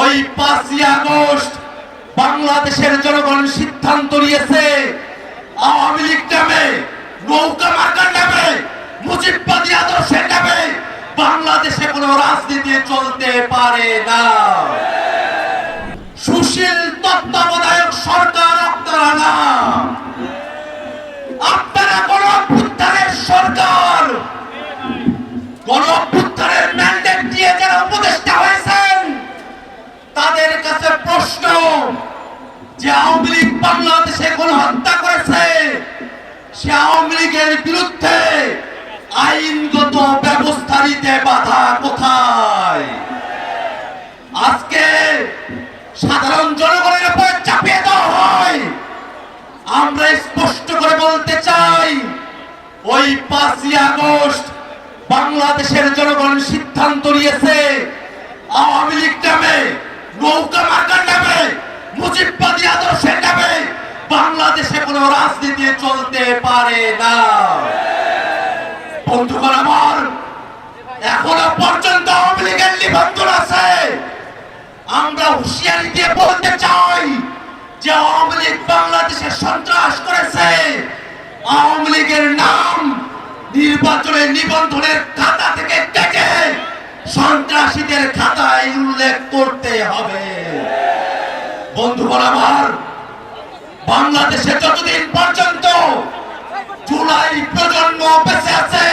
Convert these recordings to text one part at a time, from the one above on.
ওই 5ই আগস্ট বাংলাদেশের জনগণ সিদ্ধান্ত নিয়েছে আওয়ামী লীগ নামে, নৌকা মার্কার নামে, মুজিববাদী আদর্শের নামে বাংলাদেশে কোনো রাজনীতি চলতে পারে না। সুশীল তত্ত্বাবধায়ক সরকার আপনারা না, আপনারা গণঅভ্যুত্থানের সরকার। গণঅভ্যুত্থানের ম্যান্ডেট দিয়ে যারা উপদেষ্টা হয়েছেন তাদের কাছে প্রশ্ন যে আওয়ামী লীগ বাংলাদেশে গণহত্যা করেছে, সে আওয়ামী লীগের বিরুদ্ধে আইনগত ব্যবস্থা নিতে বাধা কোথায়? আজকে সাধারণ জনগণের উপর চাপিয়ে দেওয়া হয়। আমরা স্পষ্ট করে বলতে চাই, ওই 5ই আগস্ট বাংলাদেশের জনগণ সিদ্ধান্ত নিয়েছে আওয়ামী লীগ নামে, নৌকা মার্কার নামে, মুজিববাদী আদর্শের নামে বাংলাদেশে কোনো রাজনীতি চলতে পারে না। বন্ধুগণ আমার, এখনো পর্যন্ত আওয়ামী লীগের নিবন্ধন আছে। আমরা হুঁশিয়ারি দিয়ে বলতে চাই যে আওয়ামী লীগ বাংলাদেশে সন্ত্রাস করেছে। আওয়ামী লীগের নাম নির্বাচনের নিবন্ধনের খাতা থেকে কেটে সন্ত্রাসীদের খাতায় উল্লেখ করতে হবে। বন্ধুগণ আমার, বাংলাদেশে যতদিন পর্যন্ত জুলাই প্রজন্ম বেঁচে আছে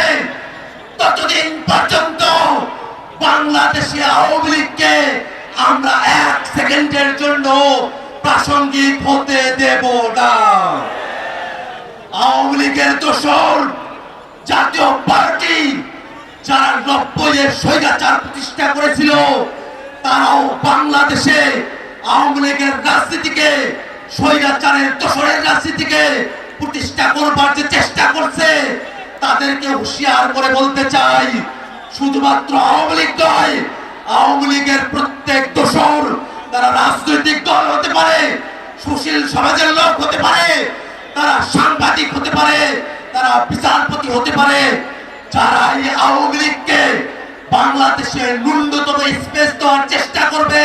ততদিন পর্যন্ত বাংলাদেশে আওয়ামী লীগকে আমরা 1 সেকেন্ডের জন্য প্রাসঙ্গিক হতে দেব না। আওয়ামী লীগের দোসর জাতীয় পার্টি যারা 90-এর স্বৈরাচার প্রতিষ্ঠা করেছিল, তারাও বাংলাদেশে আওয়ামী লীগের রাজনীতিকে, স্বৈরাচারের দোসরের রাজনীতিকে প্রতিষ্ঠা করবার যে চেষ্টা করছে, তাদেরকে হুঁশিয়ার করে বলতে চাই, শুধুমাত্র আওয়ামী লীগ নয়, আওয়ামী লীগের প্রত্যেক দোসর তারা রাজনৈতিক দল হতে পারে, সুশীল সমাজের লোক হতে পারে, তারা সাংবাদিক হতে পারে, তারা বিচারপতি হতে পারে, যারা এই আওয়ামী লীগকে বাংলাদেশে ন্যূনতম স্পেস দেওয়ার চেষ্টা করবে,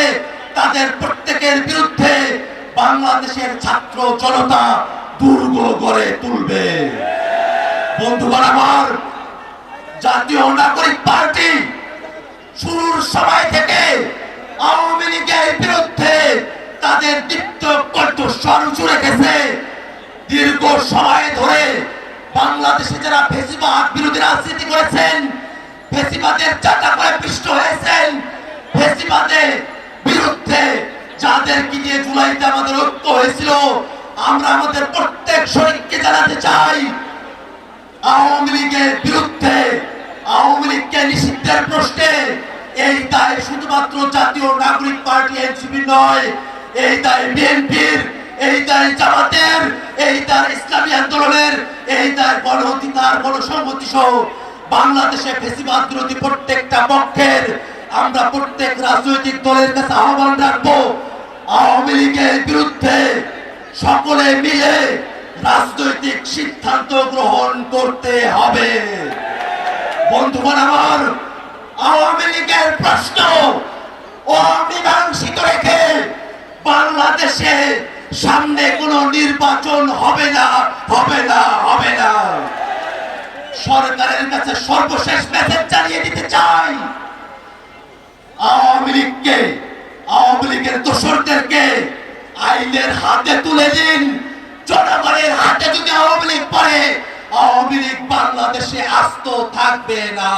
তাদের প্রত্যেকের বিরুদ্ধে বাংলাদেশের ছাত্র জনতা দুর্গ গড়ে তুলবে। বন্ধুগণ আমার, জাতীয় নাগরিক পার্টি শুরুর সময় থেকে আওয়ামী লীগের বিরুদ্ধে তাদের দীপ্ত কণ্ঠস্বর উঁচু রেখেছে। দীর্ঘ সময় ধরে বাংলাদেশে যারা ফ্যাসিবাদ বিরোধী রাজনীতি করেছেন, ফ্যাসিবাদের চাটা করে পিষ্ট হয়েছেন, ফ্যাসিবাদের বিরুদ্ধে যাদেরকে নিয়ে জুলাইতে আমাদের ঐক্য হয়েছিল, আমরা আমাদের প্রত্যেক শরীরকে জানাতে চাই, আওয়ামী লীগের বিরুদ্ধে, আওয়ামী লীগকে নিষিদ্ধের প্রশ্নে এই দায় শুধুমাত্র জাতীয় নাগরিক পার্টি এনসিপি নয়, এই দায় বিএনপির, এই দায় জামাতের, এই দায় ইসলামী আন্দোলনের, এই দায় গণ অধিকার, গণসংহতি সহ বাংলাদেশে ফ্যাসিবাদ বিরোধী প্রত্যেকটা পক্ষের। আমরা প্রত্যেক রাজনৈতিক দলের কাছে আহ্বান রাখবো, আওয়ামী লীগের বিরুদ্ধে সকলে মিলে রাজনৈতিক সিদ্ধান্ত গ্রহণ করতে হবে। বন্ধুগণ আমার, আওয়ামী লীগের প্রশ্ন অমীমাংসিত রেখে বাংলাদেশে সামনে কোনো নির্বাচন হবে না, হবে না, হবে না। সরকারের কাছে সর্বশেষ মেসেজ জানিয়ে দিতে চাই, আওয়ামী লীগকে, আওয়ামী লীগের দোসরদেরকে আইনের হাতে তুলে দিন। জনগণের হাতে যদি আওয়ামী লীগ পড়ে, আওয়ামী লীগ বাংলাদেশে আস্ত থাকবে না।